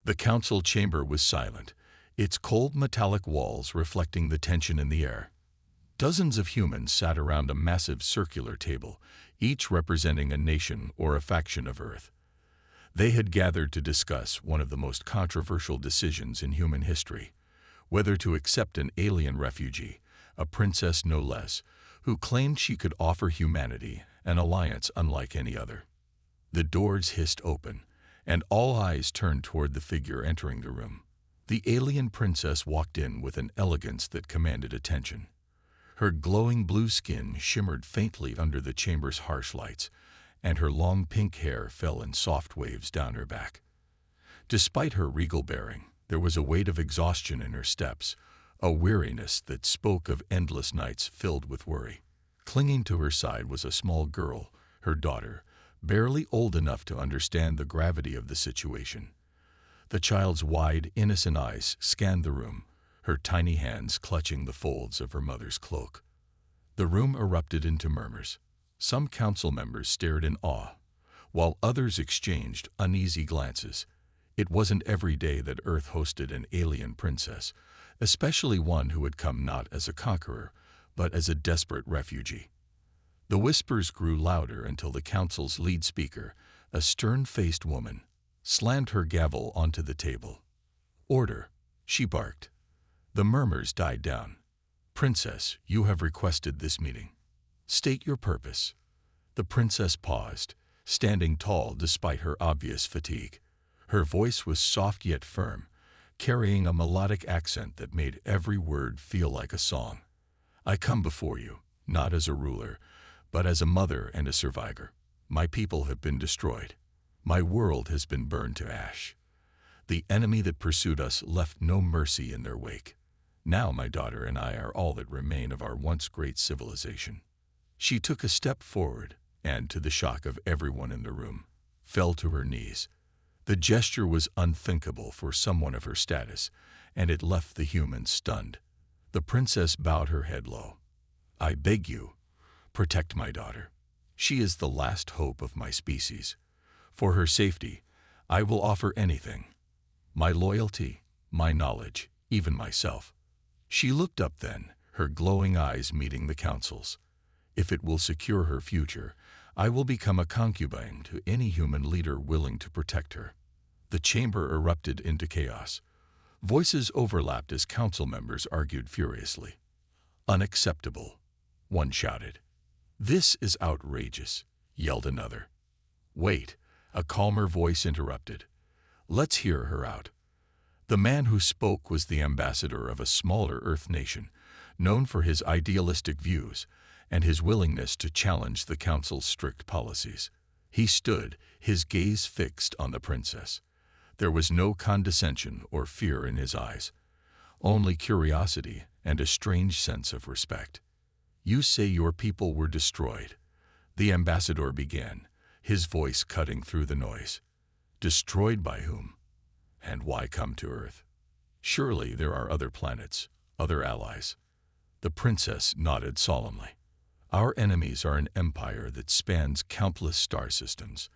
The council chamber was silent, its cold metallic walls reflecting the tension in the air. Dozens of humans sat around a massive circular table, each representing a nation or a faction of Earth. They had gathered to discuss one of the most controversial decisions in human history, whether to accept an alien refugee, a princess no less, who claimed she could offer humanity an alliance unlike any other. The doors hissed open, and all eyes turned toward the figure entering the room. The alien princess walked in with an elegance that commanded attention. Her glowing blue skin shimmered faintly under the chamber's harsh lights, and her long pink hair fell in soft waves down her back. Despite her regal bearing, there was a weight of exhaustion in her steps, a weariness that spoke of endless nights filled with worry. Clinging to her side was a small girl, her daughter, barely old enough to understand the gravity of the situation. The child's wide, innocent eyes scanned the room, her tiny hands clutching the folds of her mother's cloak. The room erupted into murmurs. Some council members stared in awe, while others exchanged uneasy glances. It wasn't every day that Earth hosted an alien princess, especially one who had come not as a conqueror, but as a desperate refugee. The whispers grew louder until the council's lead speaker, a stern-faced woman, slammed her gavel onto the table. "Order," she barked. The murmurs died down. "Princess, you have requested this meeting. State your purpose." The princess paused, standing tall despite her obvious fatigue. Her voice was soft yet firm, carrying a melodic accent that made every word feel like a song. "I come before you, not as a ruler, but as a mother and a survivor. My people have been destroyed. My world has been burned to ash. The enemy that pursued us left no mercy in their wake. Now my daughter and I are all that remain of our once great civilization." She took a step forward and, to the shock of everyone in the room, fell to her knees. The gesture was unthinkable for someone of her status, and it left the humans stunned. The princess bowed her head low. "I beg you, protect my daughter. She is the last hope of my species. For her safety, I will offer anything. My loyalty, my knowledge, even myself." She looked up then, her glowing eyes meeting the council's. "If it will secure her future, I will become a concubine to any human leader willing to protect her." The chamber erupted into chaos. Voices overlapped as council members argued furiously. "Unacceptable," one shouted. "This is outrageous," yelled another. "Wait," a calmer voice interrupted. "Let's hear her out." The man who spoke was the ambassador of a smaller Earth nation, known for his idealistic views and his willingness to challenge the council's strict policies. He stood, his gaze fixed on the princess. There was no condescension or fear in his eyes, only curiosity and a strange sense of respect. "You say your people were destroyed," the ambassador began, his voice cutting through the noise. "Destroyed by whom? And why come to Earth? Surely there are other planets, other allies." The princess nodded solemnly. "Our enemies are an empire that spans countless star systems.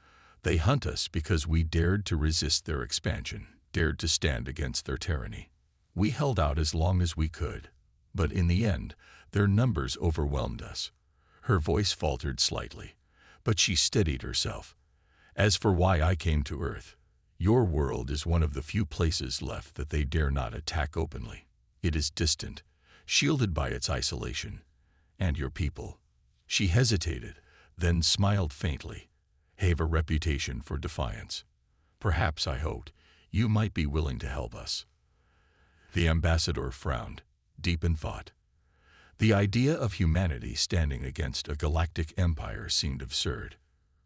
They hunt us because we dared to resist their expansion, dared to stand against their tyranny. We held out as long as we could, but in the end, their numbers overwhelmed us." Her voice faltered slightly, but she steadied herself. "As for why I came to Earth, your world is one of the few places left that they dare not attack openly. It is distant, shielded by its isolation. And your people," she hesitated, then smiled faintly, "have a reputation for defiance. Perhaps, I hoped, you might be willing to help us." The ambassador frowned, deep in thought. The idea of humanity standing against a galactic empire seemed absurd.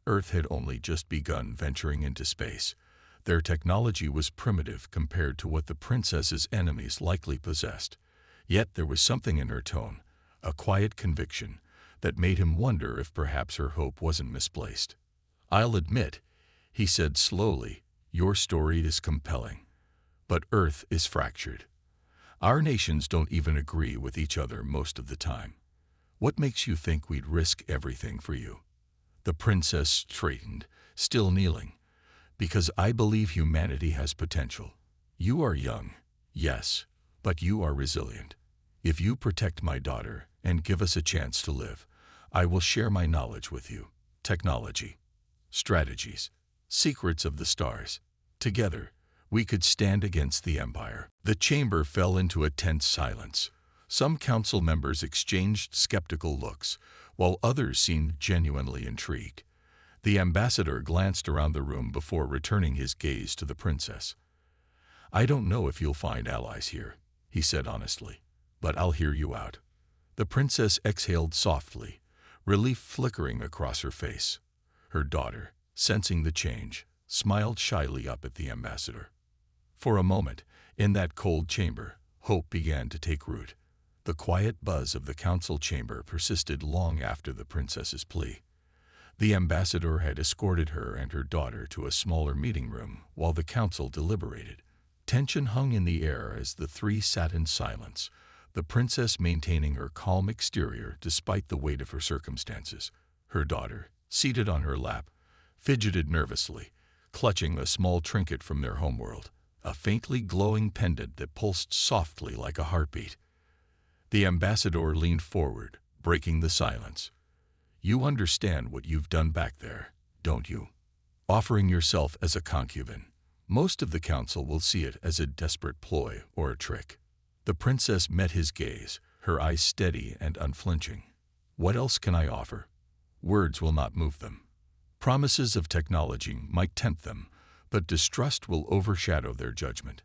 Earth had only just begun venturing into space. Their technology was primitive compared to what the princess's enemies likely possessed. Yet there was something in her tone, a quiet conviction, that made him wonder if perhaps her hope wasn't misplaced. "I'll admit," he said slowly, "your story is compelling. But Earth is fractured. Our nations don't even agree with each other most of the time. What makes you think we'd risk everything for you?" The princess straightened, still kneeling. Because I believe humanity has potential. You are young, yes, but you are resilient. If you protect my daughter and give us a chance to live, I will share my knowledge with you. Technology, strategies, secrets of the stars. Together, we could stand against the Empire. The chamber fell into a tense silence. Some council members exchanged skeptical looks, while others seemed genuinely intrigued. The ambassador glanced around the room before returning his gaze to the princess. I don't know if you'll find allies here, he said honestly, but I'll hear you out. The princess exhaled softly, relief flickering across her face. Her daughter, sensing the change, smiled shyly up at the ambassador. For a moment, in that cold chamber, hope began to take root. The quiet buzz of the council chamber persisted long after the princess's plea. The ambassador had escorted her and her daughter to a smaller meeting room while the council deliberated. Tension hung in the air as the three sat in silence, the princess maintaining her calm exterior despite the weight of her circumstances. Her daughter, seated on her lap, fidgeted nervously, clutching a small trinket from their homeworld, a faintly glowing pendant that pulsed softly like a heartbeat. The ambassador leaned forward, breaking the silence. You understand what you've done back there, don't you? Offering yourself as a concubine. Most of the council will see it as a desperate ploy or a trick. The princess met his gaze, her eyes steady and unflinching. What else can I offer? Words will not move them. Promises of technology might tempt them, but distrust will overshadow their judgment.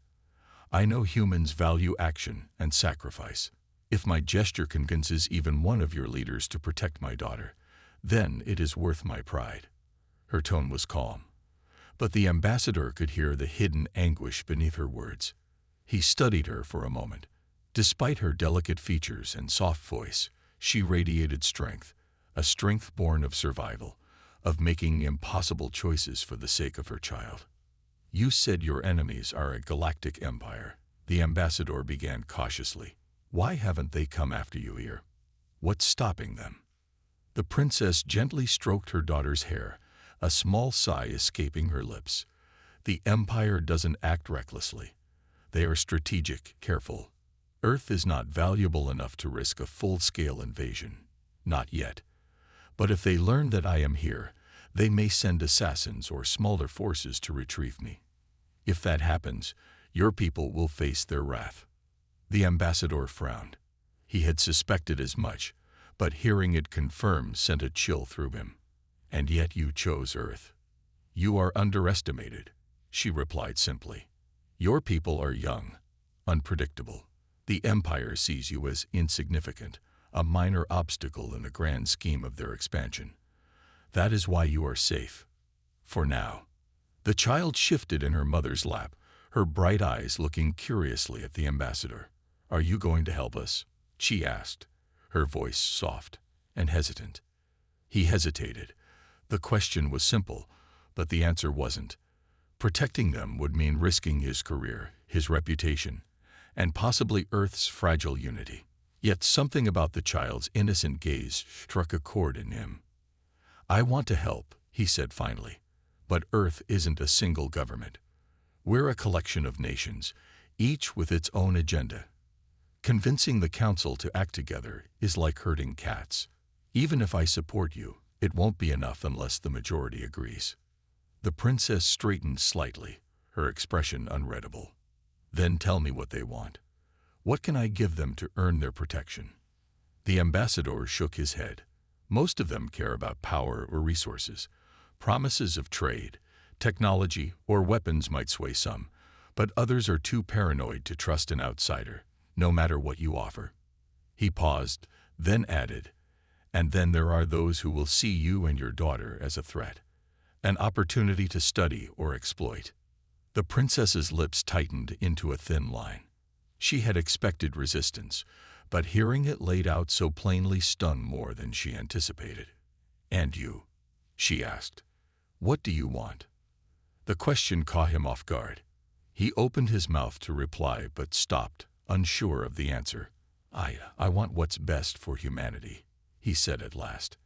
I know humans value action and sacrifice. If my gesture convinces even one of your leaders to protect my daughter, then it is worth my pride. Her tone was calm, but the ambassador could hear the hidden anguish beneath her words. He studied her for a moment. Despite her delicate features and soft voice, she radiated strength, a strength born of survival, of making impossible choices for the sake of her child. You said your enemies are a galactic empire, the ambassador began cautiously. Why haven't they come after you here? What's stopping them? The princess gently stroked her daughter's hair, a small sigh escaping her lips. The Empire doesn't act recklessly. They are strategic, careful. Earth is not valuable enough to risk a full-scale invasion. Not yet. But if they learn that I am here, they may send assassins or smaller forces to retrieve me. If that happens, your people will face their wrath. The ambassador frowned. He had suspected as much, but hearing it confirmed sent a chill through him. And yet you chose Earth. You are underestimated, she replied simply. Your people are young, unpredictable. The Empire sees you as insignificant, a minor obstacle in the grand scheme of their expansion. That is why you are safe. For now. The child shifted in her mother's lap, her bright eyes looking curiously at the ambassador. Are you going to help us? She asked, her voice soft and hesitant. He hesitated. The question was simple, but the answer wasn't. Protecting them would mean risking his career, his reputation, and possibly Earth's fragile unity. Yet something about the child's innocent gaze struck a chord in him. I want to help, he said finally, but Earth isn't a single government. We're a collection of nations, each with its own agenda. Convincing the council to act together is like herding cats. Even if I support you, it won't be enough unless the majority agrees. The princess straightened slightly, her expression unreadable. Then tell me what they want. What can I give them to earn their protection? The ambassador shook his head. Most of them care about power or resources. Promises of trade, technology, or weapons might sway some, but others are too paranoid to trust an outsider, no matter what you offer. He paused, then added, and then there are those who will see you and your daughter as a threat, an opportunity to study or exploit. The princess's lips tightened into a thin line. She had expected resistance, but hearing it laid out so plainly stung more than she anticipated. And you? She asked. What do you want? The question caught him off guard. He opened his mouth to reply but stopped, unsure of the answer. I want what's best for humanity, he said at last.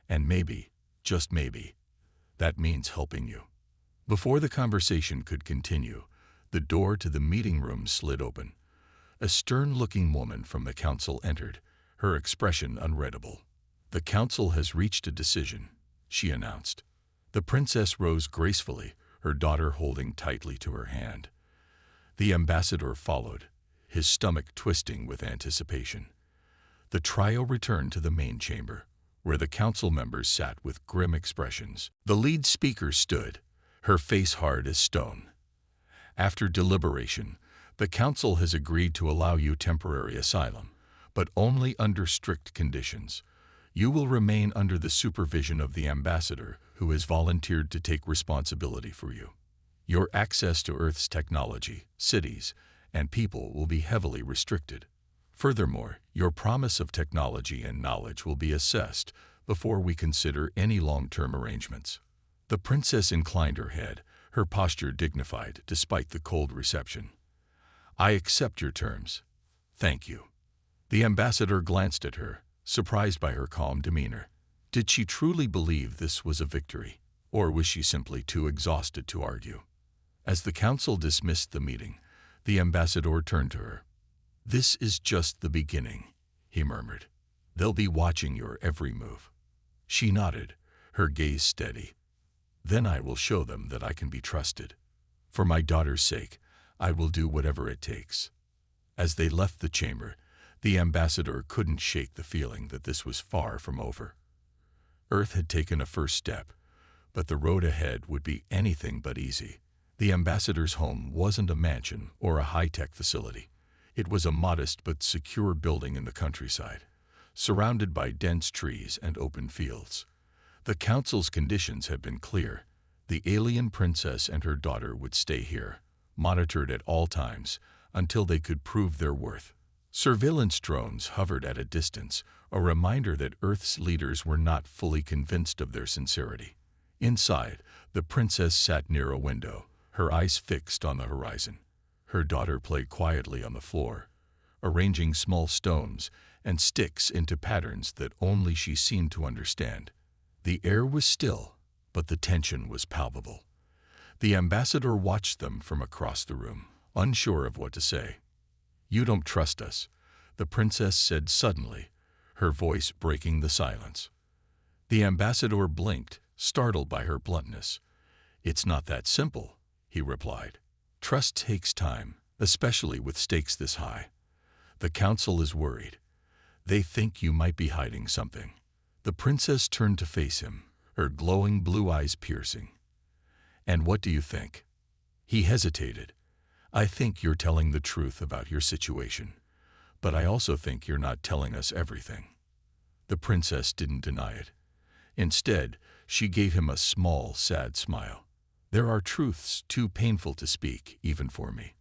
And maybe, just maybe, that means helping you. Before the conversation could continue, the door to the meeting room slid open. A stern-looking woman from the council entered, her expression unreadable. "The council has reached a decision," she announced. The princess rose gracefully, her daughter holding tightly to her hand. The ambassador followed, his stomach twisting with anticipation. The trio returned to the main chamber, where the council members sat with grim expressions. The lead speaker stood, her face hard as stone. "After deliberation, the council has agreed to allow you temporary asylum, but only under strict conditions. You will remain under the supervision of the ambassador, who has volunteered to take responsibility for you. Your access to Earth's technology, cities, and people will be heavily restricted. Furthermore, your promise of technology and knowledge will be assessed before we consider any long-term arrangements." The princess inclined her head, her posture dignified despite the cold reception. "I accept your terms. Thank you." The ambassador glanced at her, surprised by her calm demeanor. Did she truly believe this was a victory, or was she simply too exhausted to argue? As the council dismissed the meeting, the ambassador turned to her. "This is just the beginning," he murmured. "They'll be watching your every move." She nodded, her gaze steady. "Then I will show them that I can be trusted. For my daughter's sake, I will do whatever it takes." As they left the chamber, the ambassador couldn't shake the feeling that this was far from over. Earth had taken a first step, but the road ahead would be anything but easy. The ambassador's home wasn't a mansion or a high-tech facility. It was a modest but secure building in the countryside, surrounded by dense trees and open fields. The council's conditions had been clear. The alien princess and her daughter would stay here, monitored at all times, until they could prove their worth. Surveillance drones hovered at a distance, a reminder that Earth's leaders were not fully convinced of their sincerity. Inside, the princess sat near a window, her eyes fixed on the horizon. Her daughter played quietly on the floor, arranging small stones and sticks into patterns that only she seemed to understand. The air was still, but the tension was palpable. The ambassador watched them from across the room, unsure of what to say. "You don't trust us," the princess said suddenly, her voice breaking the silence. The ambassador blinked, startled by her bluntness. "It's not that simple," he replied. "Trust takes time, especially with stakes this high. The council is worried. They think you might be hiding something." The princess turned to face him, her glowing blue eyes piercing. "And what do you think?" He hesitated. "I think you're telling the truth about your situation, but I also think you're not telling us everything." The princess didn't deny it. Instead, she gave him a small, sad smile. "There are truths too painful to speak, even for me.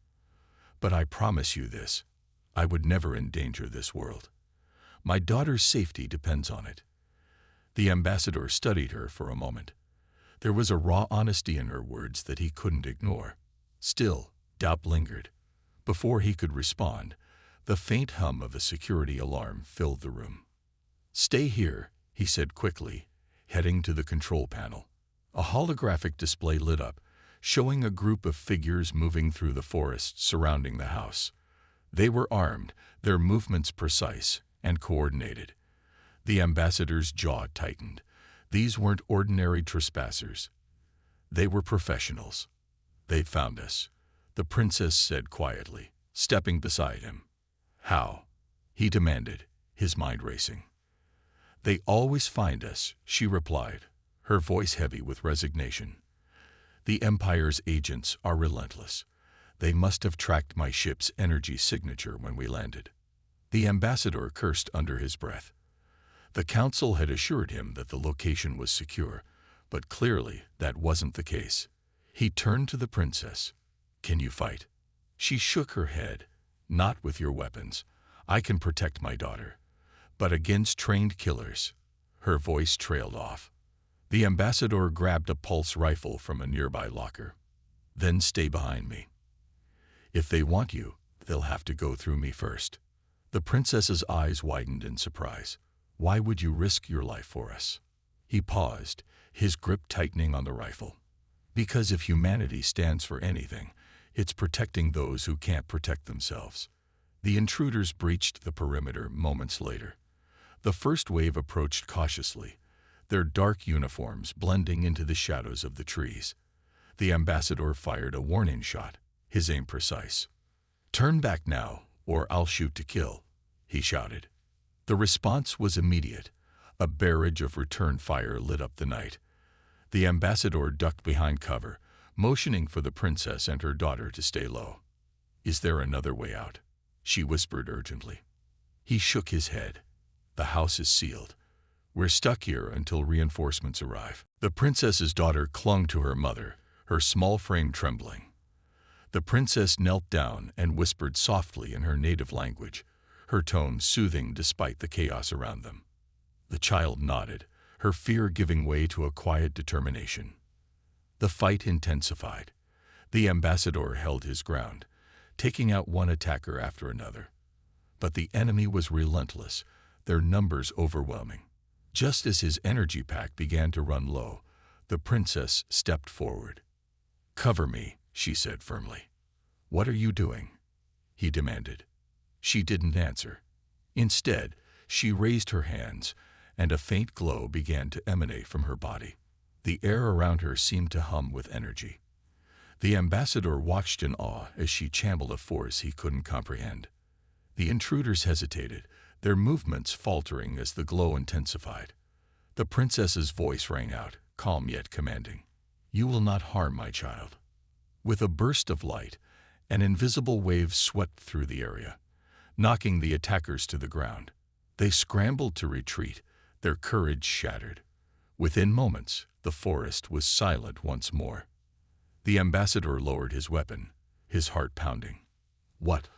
But I promise you this, I would never endanger this world. My daughter's safety depends on it." The ambassador studied her for a moment. There was a raw honesty in her words that he couldn't ignore. Still, doubt lingered. Before he could respond, the faint hum of a security alarm filled the room. "Stay here," he said quickly, heading to the control panel. A holographic display lit up, showing a group of figures moving through the forest surrounding the house. They were armed, their movements precise and coordinated. The ambassador's jaw tightened. These weren't ordinary trespassers. They were professionals. "They found us," the princess said quietly, stepping beside him. "How?" he demanded, his mind racing. "They always find us," she replied, her voice heavy with resignation. "The Empire's agents are relentless. They must have tracked my ship's energy signature when we landed." The ambassador cursed under his breath. The council had assured him that the location was secure, but clearly that wasn't the case. He turned to the princess. "Can you fight?" She shook her head. "Not with your weapons. I can protect my daughter. But against trained killers." Her voice trailed off. The ambassador grabbed a pulse rifle from a nearby locker. "Then stay behind me. If they want you, they'll have to go through me first." The princess's eyes widened in surprise. "Why would you risk your life for us?" He paused, his grip tightening on the rifle. Because if humanity stands for anything, it's protecting those who can't protect themselves. The intruders breached the perimeter moments later. The first wave approached cautiously, their dark uniforms blending into the shadows of the trees. The ambassador fired a warning shot, his aim precise. "Turn back now, or I'll shoot to kill," he shouted. The response was immediate. A barrage of return fire lit up the night. The ambassador ducked behind cover, motioning for the princess and her daughter to stay low. "Is there another way out?" she whispered urgently. He shook his head. "The house is sealed. We're stuck here until reinforcements arrive." The princess's daughter clung to her mother, her small frame trembling. The princess knelt down and whispered softly in her native language, her tone soothing despite the chaos around them. The child nodded, her fear giving way to a quiet determination. The fight intensified. The ambassador held his ground, taking out one attacker after another. But the enemy was relentless, their numbers overwhelming. Just as his energy pack began to run low, the princess stepped forward. "Cover me," she said firmly. "What are you doing?" he demanded. She didn't answer. Instead, she raised her hands, and a faint glow began to emanate from her body. The air around her seemed to hum with energy. The ambassador watched in awe as she channeled a force he couldn't comprehend. The intruders hesitated, their movements faltering as the glow intensified. The princess's voice rang out, calm yet commanding. "You will not harm my child." With a burst of light, an invisible wave swept through the area, knocking the attackers to the ground. They scrambled to retreat, their courage shattered. Within moments, the forest was silent once more. The ambassador lowered his weapon, his heart pounding. What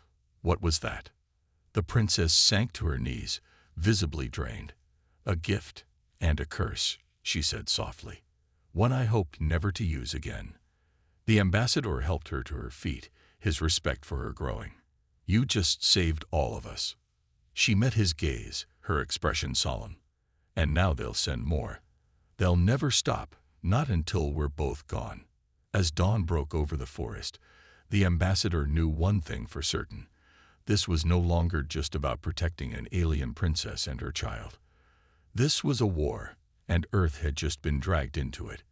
was that? The princess sank to her knees, visibly drained. "A gift and a curse," she said softly. "One I hope never to use again." The ambassador helped her to her feet, his respect for her growing. "You just saved all of us." She met his gaze, her expression solemn. "And now they'll send more. They'll never stop, not until we're both gone." As dawn broke over the forest, the ambassador knew one thing for certain. This was no longer just about protecting an alien princess and her child. This was a war, and Earth had just been dragged into it.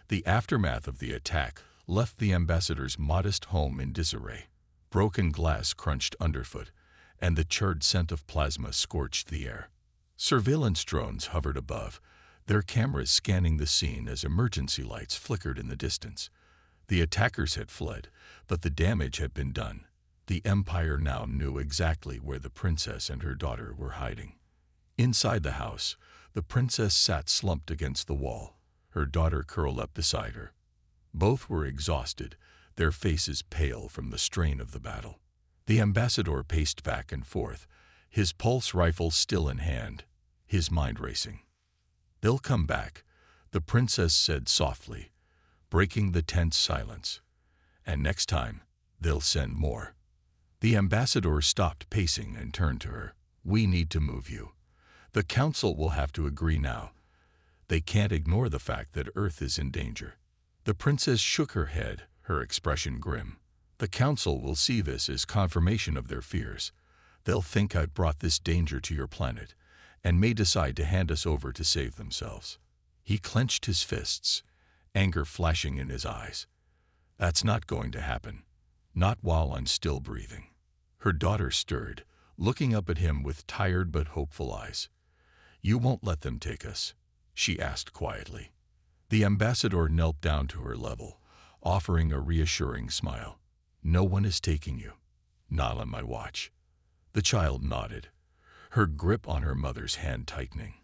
The aftermath of the attack left the ambassador's modest home in disarray. Broken glass crunched underfoot, and the charred scent of plasma scorched the air. Surveillance drones hovered above, their cameras scanning the scene as emergency lights flickered in the distance. The attackers had fled, but the damage had been done. The Empire now knew exactly where the princess and her daughter were hiding. Inside the house, the princess sat slumped against the wall, her daughter curled up beside her. Both were exhausted, their faces pale from the strain of the battle. The ambassador paced back and forth, his pulse rifle still in hand, his mind racing. "They'll come back," the princess said softly, breaking the tense silence. "And next time, they'll send more." The ambassador stopped pacing and turned to her. "We need to move you. The council will have to agree now. They can't ignore the fact that Earth is in danger." The princess shook her head, her expression grim. "The council will see this as confirmation of their fears. They'll think I've brought this danger to your planet, and may decide to hand us over to save themselves." He clenched his fists, anger flashing in his eyes. "That's not going to happen. Not while I'm still breathing." Her daughter stirred, looking up at him with tired but hopeful eyes. "You won't let them take us?" she asked quietly. The ambassador knelt down to her level, offering a reassuring smile. "No one is taking you. Not on my watch." The child nodded, her grip on her mother's hand tightening.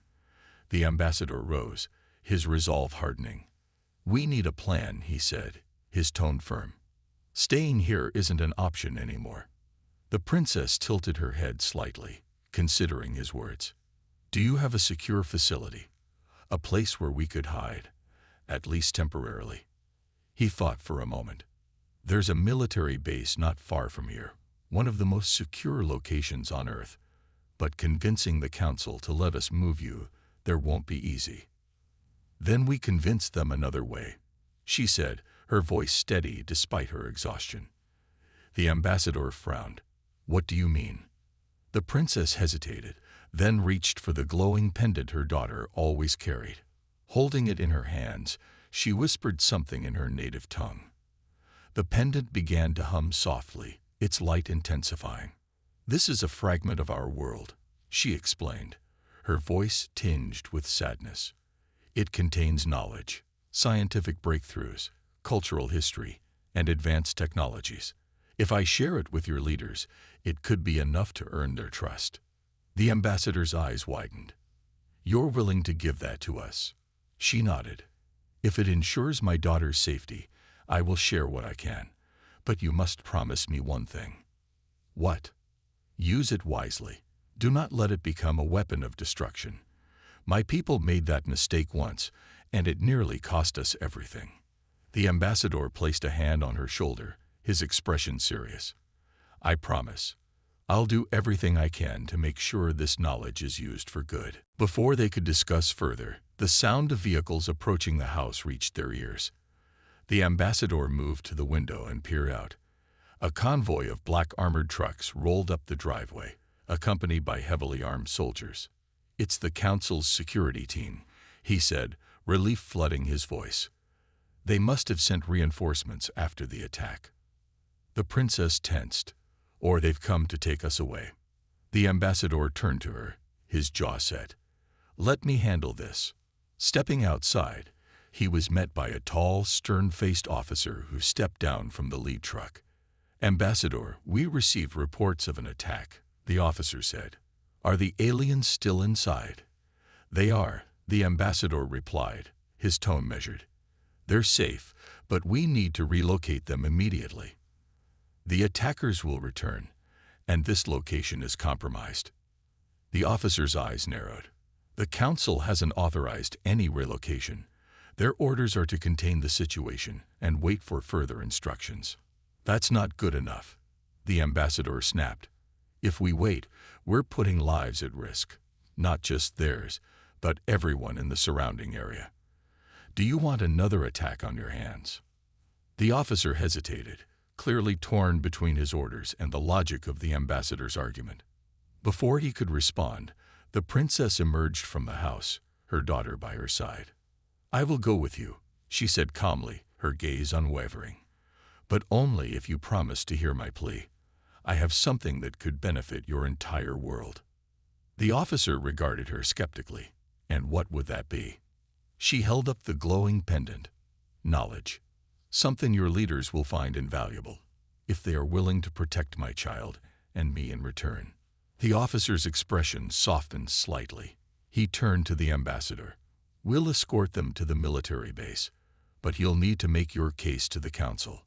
The ambassador rose, his resolve hardening. "We need a plan," he said, his tone firm. "Staying here isn't an option anymore." The princess tilted her head slightly, considering his words. "Do you have a secure facility? A place where we could hide, at least temporarily?" He thought for a moment. "There's a military base not far from here, one of the most secure locations on Earth. But convincing the council to let us move you there won't be easy." "Then we convince them another way," she said, her voice steady despite her exhaustion. The ambassador frowned. What do you mean? The princess hesitated, then reached for the glowing pendant her daughter always carried. Holding it in her hands, she whispered something in her native tongue. The pendant began to hum softly, its light intensifying. This is a fragment of our world, she explained, her voice tinged with sadness. It contains knowledge, scientific breakthroughs, cultural history, and advanced technologies. If I share it with your leaders, it could be enough to earn their trust. The ambassador's eyes widened. You're willing to give that to us? She nodded. If it ensures my daughter's safety, I will share what I can. But you must promise me one thing. What? Use it wisely. Do not let it become a weapon of destruction. My people made that mistake once, and it nearly cost us everything. The ambassador placed a hand on her shoulder, his expression serious. I promise. I'll do everything I can to make sure this knowledge is used for good. Before they could discuss further, the sound of vehicles approaching the house reached their ears. The ambassador moved to the window and peered out. A convoy of black armored trucks rolled up the driveway, accompanied by heavily armed soldiers. It's the council's security team, he said, relief flooding his voice. They must have sent reinforcements after the attack. The princess tensed. Or they've come to take us away. The ambassador turned to her, his jaw set. Let me handle this. Stepping outside, he was met by a tall, stern-faced officer who stepped down from the lead truck. Ambassador, we received reports of an attack, the officer said. Are the aliens still inside? They are, the ambassador replied, his tone measured. They're safe, but we need to relocate them immediately. The attackers will return, and this location is compromised. The officer's eyes narrowed. The council hasn't authorized any relocation. Their orders are to contain the situation and wait for further instructions. That's not good enough, the ambassador snapped. If we wait, we're putting lives at risk, not just theirs, but everyone in the surrounding area. Do you want another attack on your hands? The officer hesitated, clearly torn between his orders and the logic of the ambassador's argument. Before he could respond, the princess emerged from the house, her daughter by her side. I will go with you, she said calmly, her gaze unwavering. But only if you promise to hear my plea. I have something that could benefit your entire world. The officer regarded her skeptically. And what would that be? She held up the glowing pendant. Knowledge. Something your leaders will find invaluable, if they are willing to protect my child and me in return. The officer's expression softened slightly. He turned to the ambassador. We'll escort them to the military base, but you'll need to make your case to the council.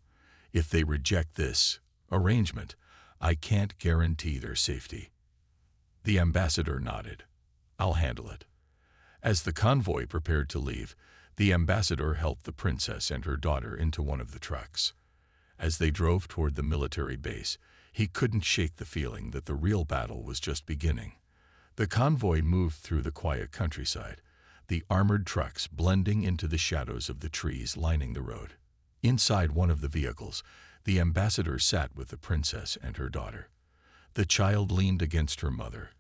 If they reject this arrangement, I can't guarantee their safety. The ambassador nodded. I'll handle it. As the convoy prepared to leave, the ambassador helped the princess and her daughter into one of the trucks. As they drove toward the military base, he couldn't shake the feeling that the real battle was just beginning. The convoy moved through the quiet countryside, the armored trucks blending into the shadows of the trees lining the road. Inside one of the vehicles, the ambassador sat with the princess and her daughter. The child leaned against her mother,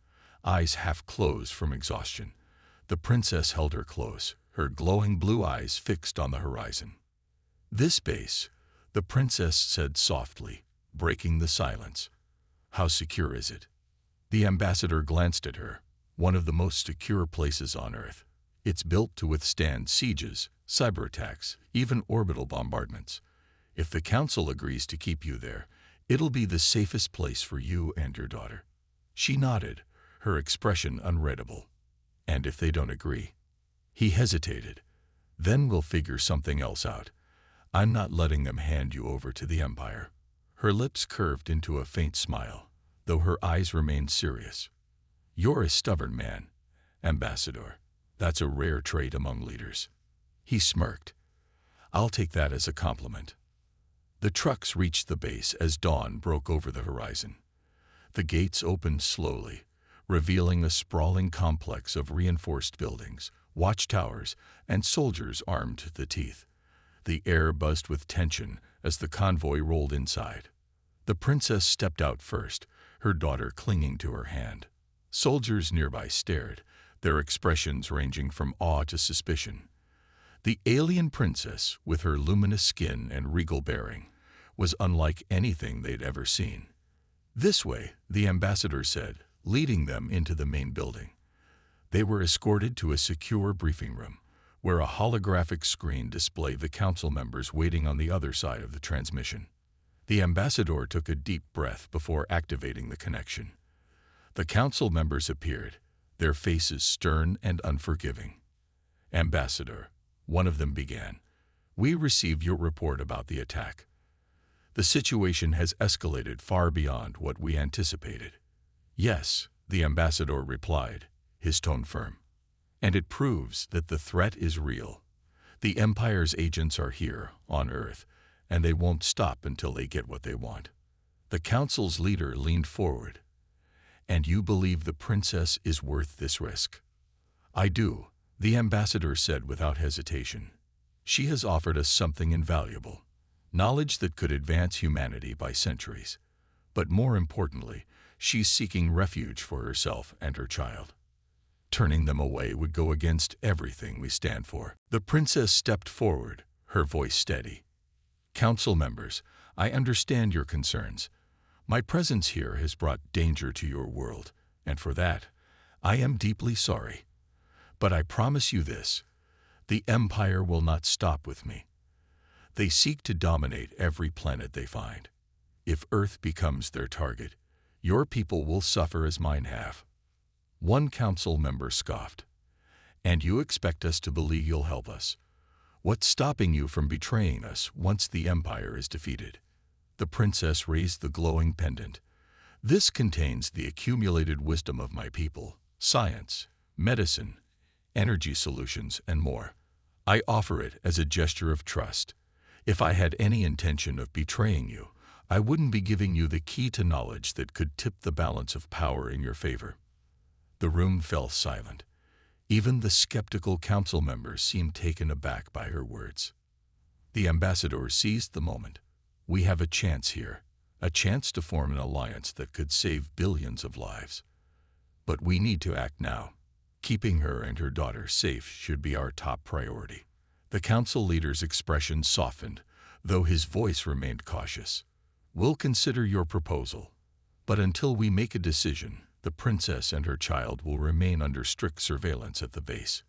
eyes half closed from exhaustion. The princess held her close, her glowing blue eyes fixed on the horizon. This base, the princess said softly, breaking the silence. How secure is it? The ambassador glanced at her. One of the most secure places on Earth. It's built to withstand sieges, cyber attacks, even orbital bombardments. If the council agrees to keep you there, it'll be the safest place for you and your daughter. She nodded, her expression unreadable. And if they don't agree? He hesitated. Then we'll figure something else out. I'm not letting them hand you over to the Empire. Her lips curved into a faint smile, though her eyes remained serious. You're a stubborn man, Ambassador. That's a rare trait among leaders. He smirked. I'll take that as a compliment. The trucks reached the base as dawn broke over the horizon. The gates opened slowly, revealing a sprawling complex of reinforced buildings, watchtowers, and soldiers armed to the teeth. The air buzzed with tension as the convoy rolled inside. The princess stepped out first, her daughter clinging to her hand. Soldiers nearby stared, their expressions ranging from awe to suspicion. The alien princess, with her luminous skin and regal bearing, was unlike anything they'd ever seen. "This way," the ambassador said, leading them into the main building. They were escorted to a secure briefing room, where a holographic screen displayed the council members waiting on the other side of the transmission. The ambassador took a deep breath before activating the connection. The council members appeared, their faces stern and unforgiving. "Ambassador," one of them began, "we received your report about the attack. The situation has escalated far beyond what we anticipated." "Yes," the ambassador replied, his tone firm. "And it proves that the threat is real. The Empire's agents are here, on Earth, and they won't stop until they get what they want." The council's leader leaned forward. "And you believe the princess is worth this risk?" "I do," the ambassador said without hesitation. "She has offered us something invaluable, knowledge that could advance humanity by centuries. But more importantly, she's seeking refuge for herself and her child. Turning them away would go against everything we stand for." The princess stepped forward, her voice steady. "Council members, I understand your concerns. My presence here has brought danger to your world, and for that, I am deeply sorry. But I promise you this: the Empire will not stop with me. They seek to dominate every planet they find. If Earth becomes their target, your people will suffer as mine have." One council member scoffed. "And you expect us to believe you'll help us? What's stopping you from betraying us once the Empire is defeated?" The princess raised the glowing pendant. "This contains the accumulated wisdom of my people, science, medicine, energy solutions, and more. I offer it as a gesture of trust. If I had any intention of betraying you, I wouldn't be giving you the key to knowledge that could tip the balance of power in your favor." The room fell silent. Even the skeptical council members seemed taken aback by her words. The ambassador seized the moment. "We have a chance here, a chance to form an alliance that could save billions of lives. But we need to act now. Keeping her and her daughter safe should be our top priority." The council leader's expression softened, though his voice remained cautious. "We'll consider your proposal, but until we make a decision, the princess and her child will remain under strict surveillance at the base.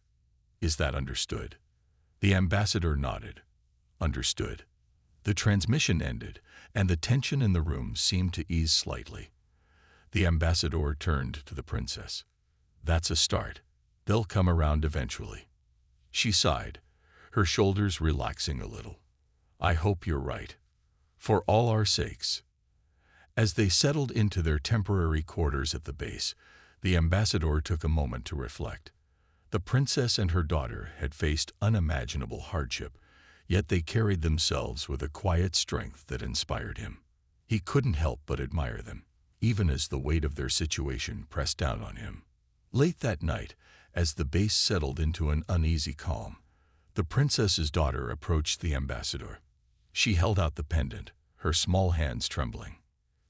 Is that understood?" The ambassador nodded. "Understood." The transmission ended, and the tension in the room seemed to ease slightly. The ambassador turned to the princess. "That's a start. They'll come around eventually." She sighed, her shoulders relaxing a little. "I hope you're right. For all our sakes." As they settled into their temporary quarters at the base, the ambassador took a moment to reflect. The princess and her daughter had faced unimaginable hardship, yet they carried themselves with a quiet strength that inspired him. He couldn't help but admire them, even as the weight of their situation pressed down on him. Late that night, as the base settled into an uneasy calm, the princess's daughter approached the ambassador. She held out the pendant, her small hands trembling.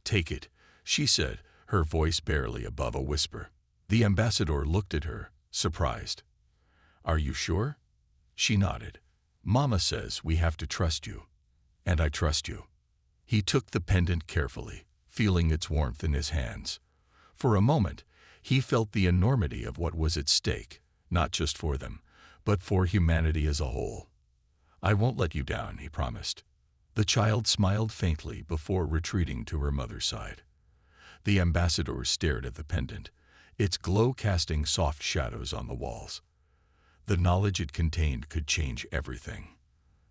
"Take it," she said, her voice barely above a whisper. The ambassador looked at her, surprised. "Are you sure?" She nodded. "Mama says we have to trust you, and I trust you." He took the pendant carefully, feeling its warmth in his hands. For a moment, he felt the enormity of what was at stake, not just for them, but for humanity as a whole. "I won't let you down," he promised. The child smiled faintly before retreating to her mother's side. The ambassador stared at the pendant, its glow casting soft shadows on the walls. The knowledge it contained could change everything.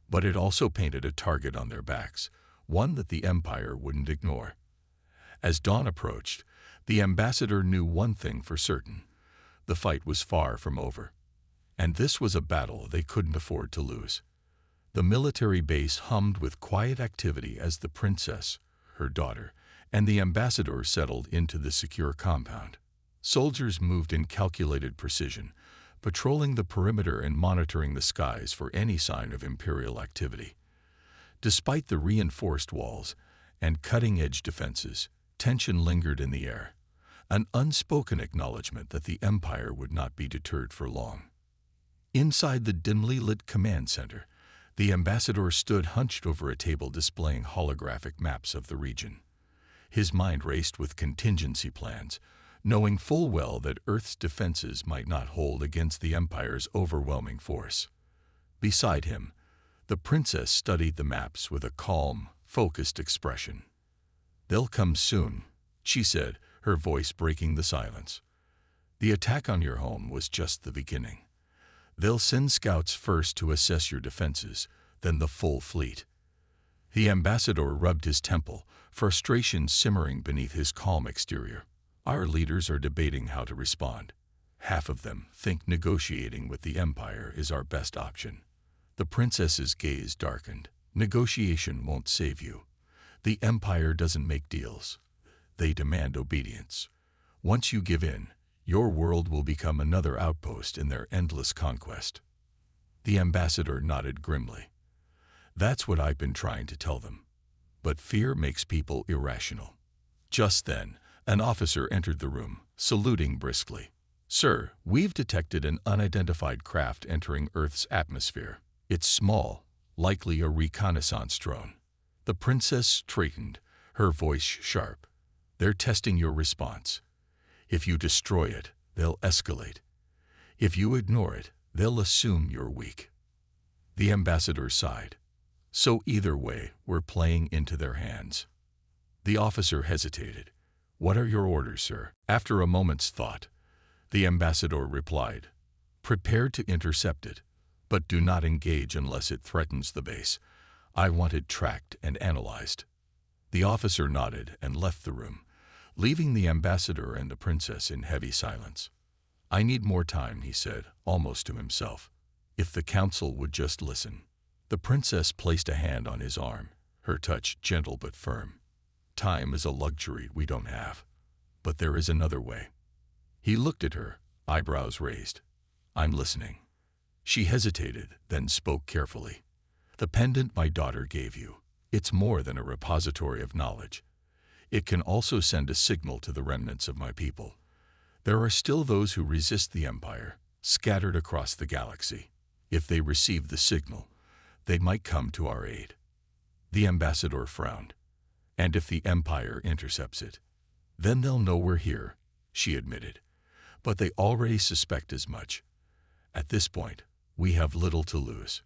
But it also painted a target on their backs, one that the Empire wouldn't ignore. As dawn approached, the ambassador knew one thing for certain: the fight was far from over. And this was a battle they couldn't afford to lose. The military base hummed with quiet activity as the princess, her daughter, and the ambassador settled into the secure compound. Soldiers moved in calculated precision, patrolling the perimeter and monitoring the skies for any sign of Imperial activity. Despite the reinforced walls and cutting-edge defenses, tension lingered in the air, an unspoken acknowledgement that the Empire would not be deterred for long. Inside the dimly lit command center, the ambassador stood hunched over a table displaying holographic maps of the region. His mind raced with contingency plans, knowing full well that Earth's defenses might not hold against the Empire's overwhelming force. Beside him, the princess studied the maps with a calm, focused expression. "They'll come soon," she said, her voice breaking the silence. "The attack on your home was just the beginning. They'll send scouts first to assess your defenses, then the full fleet." The ambassador rubbed his temple, frustration simmering beneath his calm exterior. "Our leaders are debating how to respond. Half of them think negotiating with the Empire is our best option." The princess's gaze darkened. "Negotiation won't save you. The Empire doesn't make deals. They demand obedience. Once you give in, your world will become another outpost in their endless conquest." The ambassador nodded grimly. "That's what I've been trying to tell them. But fear makes people irrational." Just then, an officer entered the room, saluting briskly. "Sir, we've detected an unidentified craft entering Earth's atmosphere. It's small, likely a reconnaissance drone." The princess straightened, her voice sharp. "They're testing your response. If you destroy it, they'll escalate. If you ignore it, they'll assume you're weak." The ambassador sighed. "So either way, we're playing into their hands." The officer hesitated. "What are your orders, sir?" After a moment's thought, the ambassador replied, "Prepare to intercept it, but do not engage unless it threatens the base. I want it tracked and analyzed." The officer nodded and left the room, leaving the ambassador and the princess in heavy silence. "I need more time," he said, almost to himself. "If the council would just listen." The princess placed a hand on his arm, her touch gentle but firm. "Time is a luxury we don't have. But there is another way." He looked at her, eyebrows raised. "I'm listening." She hesitated, then spoke carefully. "The pendant my daughter gave you. It's more than a repository of knowledge. It can also send a signal to the remnants of my people. There are still those who resist the Empire, scattered across the galaxy. If they receive the signal, they might come to our aid." The ambassador frowned. "And if the Empire intercepts it, then they'll know we're here," she admitted. "But they already suspect as much. At this point, we have little to lose."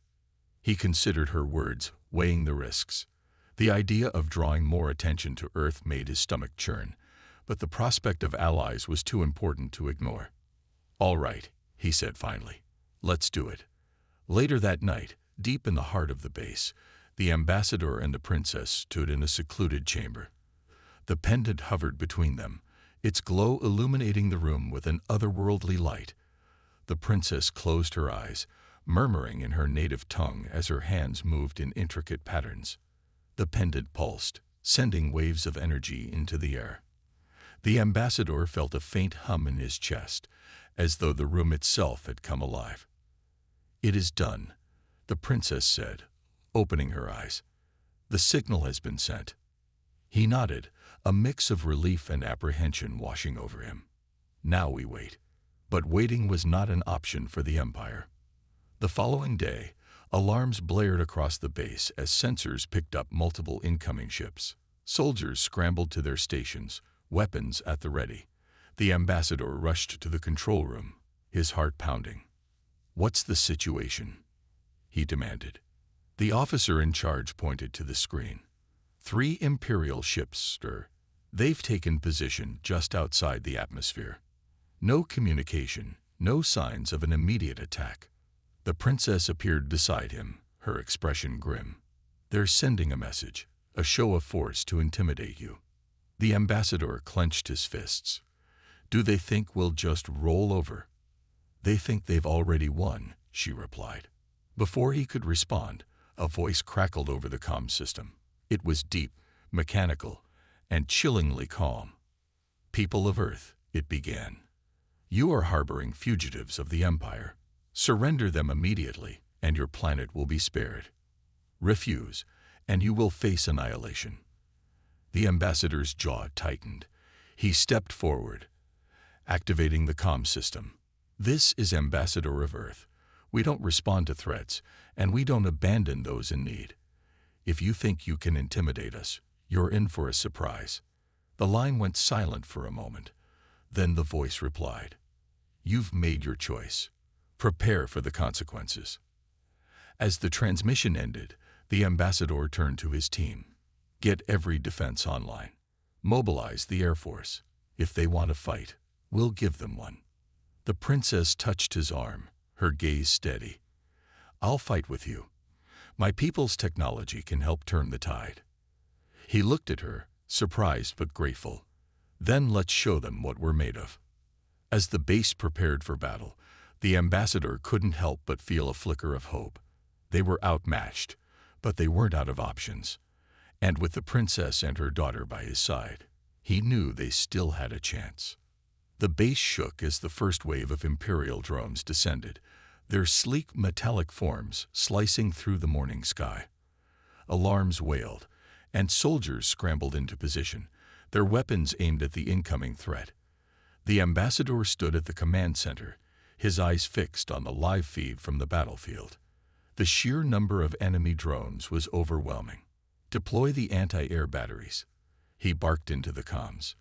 He considered her words, weighing the risks. The idea of drawing more attention to Earth made his stomach churn, but the prospect of allies was too important to ignore. "All right," he said finally. "Let's do it." Later that night, deep in the heart of the base, the ambassador and the princess stood in a secluded chamber. The pendant hovered between them, its glow illuminating the room with an otherworldly light. The princess closed her eyes, murmuring in her native tongue as her hands moved in intricate patterns. The pendant pulsed, sending waves of energy into the air. The ambassador felt a faint hum in his chest, as though the room itself had come alive. "It is done," the princess said, opening her eyes. "The signal has been sent." He nodded, a mix of relief and apprehension washing over him. "Now we wait." But waiting was not an option for the Empire. The following day, alarms blared across the base as sensors picked up multiple incoming ships. Soldiers scrambled to their stations, weapons at the ready. The ambassador rushed to the control room, his heart pounding. "What's the situation?" he demanded. The officer in charge pointed to the screen. 3 Imperial ships, sir. They've taken position just outside the atmosphere. No communication, no signs of an immediate attack. The princess appeared beside him, her expression grim. "They're sending a message, a show of force to intimidate you." The ambassador clenched his fists. "Do they think we'll just roll over?" "They think they've already won," she replied. Before he could respond, a voice crackled over the comm system. It was deep, mechanical, and chillingly calm. "People of Earth," it began. You are harboring fugitives of the Empire. Surrender them immediately, and your planet will be spared. Refuse, and you will face annihilation." The ambassador's jaw tightened. He stepped forward, activating the comm system. "This is Ambassador of Earth. We don't respond to threats, and we don't abandon those in need. If you think you can intimidate us, you're in for a surprise." The line went silent for a moment. Then the voice replied, "You've made your choice. Prepare for the consequences." As the transmission ended, the ambassador turned to his team. "Get every defense online. Mobilize the Air Force. If they want to fight, we'll give them one." The princess touched his arm, her gaze steady. "I'll fight with you. My people's technology can help turn the tide." He looked at her, surprised but grateful. "Then let's show them what we're made of." As the base prepared for battle, the ambassador couldn't help but feel a flicker of hope. They were outmatched, but they weren't out of options. And with the princess and her daughter by his side, he knew they still had a chance. The base shook as the first wave of Imperial drones descended, their sleek metallic forms slicing through the morning sky. Alarms wailed, and soldiers scrambled into position, their weapons aimed at the incoming threat. The ambassador stood at the command center, his eyes fixed on the live feed from the battlefield. The sheer number of enemy drones was overwhelming. "Deploy the anti-air batteries," he barked into the comms.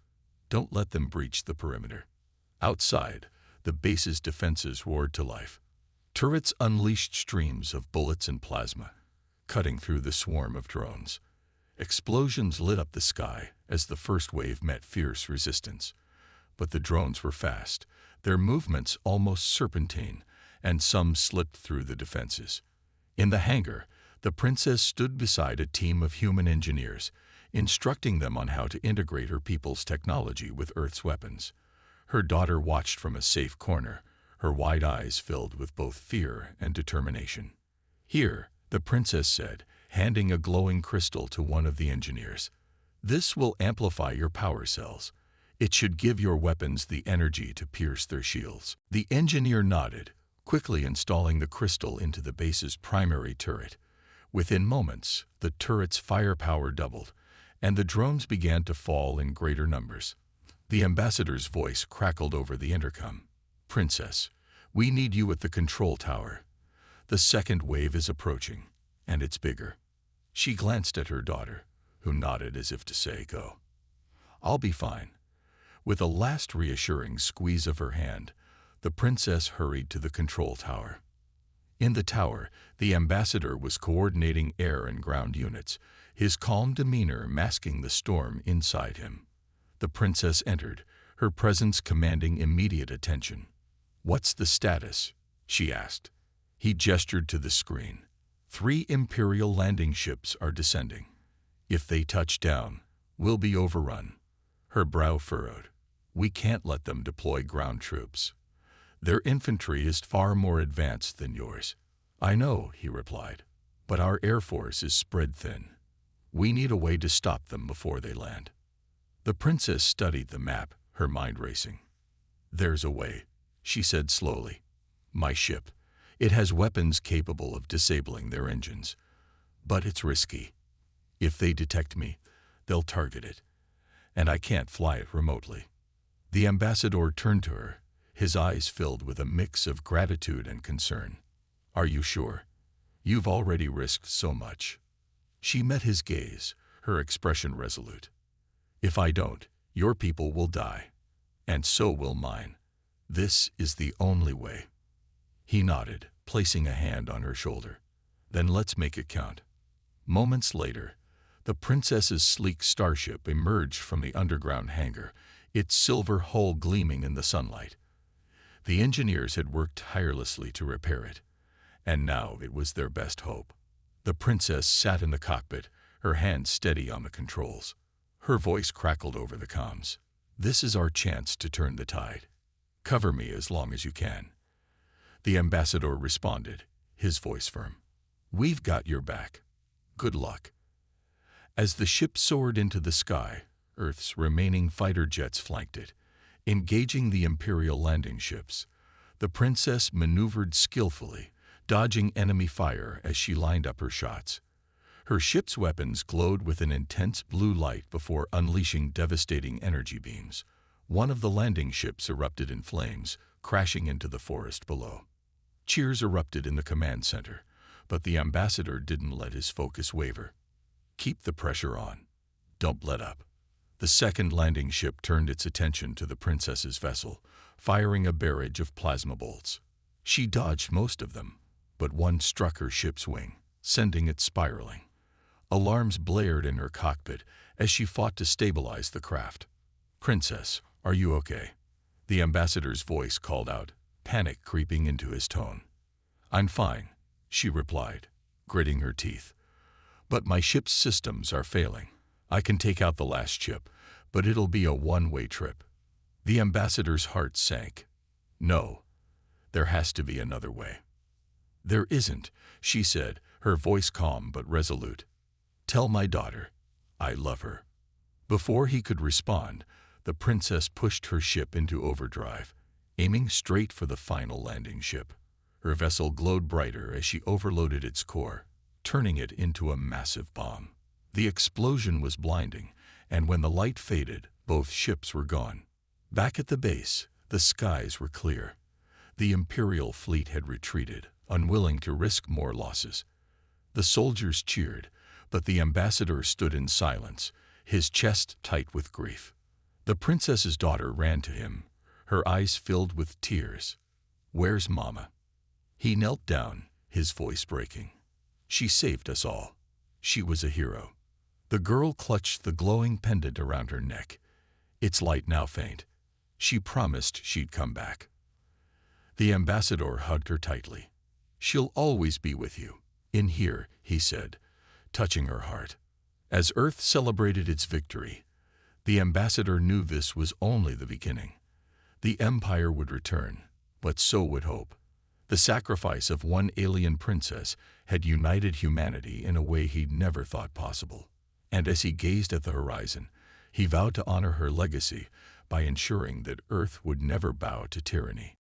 "Don't let them breach the perimeter." Outside, the base's defenses roared to life. Turrets unleashed streams of bullets and plasma, cutting through the swarm of drones. Explosions lit up the sky as the first wave met fierce resistance. But the drones were fast, their movements almost serpentine, and some slipped through the defenses. In the hangar, the princess stood beside a team of human engineers, instructing them on how to integrate her people's technology with Earth's weapons. Her daughter watched from a safe corner, her wide eyes filled with both fear and determination. "Here," the princess said, handing a glowing crystal to one of the engineers. "This will amplify your power cells. It should give your weapons the energy to pierce their shields." The engineer nodded, quickly installing the crystal into the base's primary turret. Within moments, the turret's firepower doubled, and the drones began to fall in greater numbers. The ambassador's voice crackled over the intercom. "Princess, we need you at the control tower. The second wave is approaching, and it's bigger." She glanced at her daughter, who nodded as if to say, "Go." "I'll be fine." With a last reassuring squeeze of her hand, the princess hurried to the control tower. In the tower, the ambassador was coordinating air and ground units, his calm demeanor masking the storm inside him. The princess entered, her presence commanding immediate attention. "What's the status?" she asked. He gestured to the screen. 3 Imperial landing ships are descending. If they touch down, we'll be overrun." Her brow furrowed. "We can't let them deploy ground troops. Their infantry is far more advanced than yours." "I know," he replied, "but our Air Force is spread thin. We need a way to stop them before they land." The princess studied the map, her mind racing. "There's a way," she said slowly. "My ship. It has weapons capable of disabling their engines. But it's risky. If they detect me, they'll target it. And I can't fly it remotely." The ambassador turned to her, his eyes filled with a mix of gratitude and concern. "Are you sure? You've already risked so much." She met his gaze, her expression resolute. "If I don't, your people will die. And so will mine. This is the only way." He nodded, placing a hand on her shoulder. "Then let's make it count." Moments later, the princess's sleek starship emerged from the underground hangar, its silver hull gleaming in the sunlight. The engineers had worked tirelessly to repair it, and now it was their best hope. The princess sat in the cockpit, her hands steady on the controls. Her voice crackled over the comms. "This is our chance to turn the tide. Cover me as long as you can." The ambassador responded, his voice firm. "We've got your back. Good luck." As the ship soared into the sky, Earth's remaining fighter jets flanked it, Engaging the Imperial landing ships, the princess maneuvered skillfully, dodging enemy fire as she lined up her shots. Her ship's weapons glowed with an intense blue light before unleashing devastating energy beams. One of the landing ships erupted in flames, crashing into the forest below. Cheers erupted in the command center, but the ambassador didn't let his focus waver. Keep the pressure on. Don't let up. The second landing ship turned its attention to the princess's vessel, firing a barrage of plasma bolts. She dodged most of them, but one struck her ship's wing, sending it spiraling. Alarms blared in her cockpit as she fought to stabilize the craft. "Princess, are you okay?" The ambassador's voice called out, panic creeping into his tone. "I'm fine," she replied, gritting her teeth. "But my ship's systems are failing. I can take out the last ship, but it'll be a one-way trip." The ambassador's heart sank. "No, there has to be another way." "There isn't," she said, her voice calm but resolute. "Tell my daughter, I love her." Before he could respond, the princess pushed her ship into overdrive, aiming straight for the final landing ship. Her vessel glowed brighter as she overloaded its core, turning it into a massive bomb. The explosion was blinding, and when the light faded, both ships were gone. Back at the base, the skies were clear. The Imperial fleet had retreated, unwilling to risk more losses. The soldiers cheered, but the ambassador stood in silence, his chest tight with grief. The princess's daughter ran to him, her eyes filled with tears. "Where's Mama?" He knelt down, his voice breaking. "She saved us all. She was a hero." The girl clutched the glowing pendant around her neck, its light now faint. She promised she'd come back. The ambassador hugged her tightly. "She'll always be with you, in here," he said, touching her heart. As Earth celebrated its victory, the ambassador knew this was only the beginning. The Empire would return, but so would hope. The sacrifice of one alien princess had united humanity in a way he'd never thought possible. And as he gazed at the horizon, he vowed to honor her legacy by ensuring that Earth would never bow to tyranny.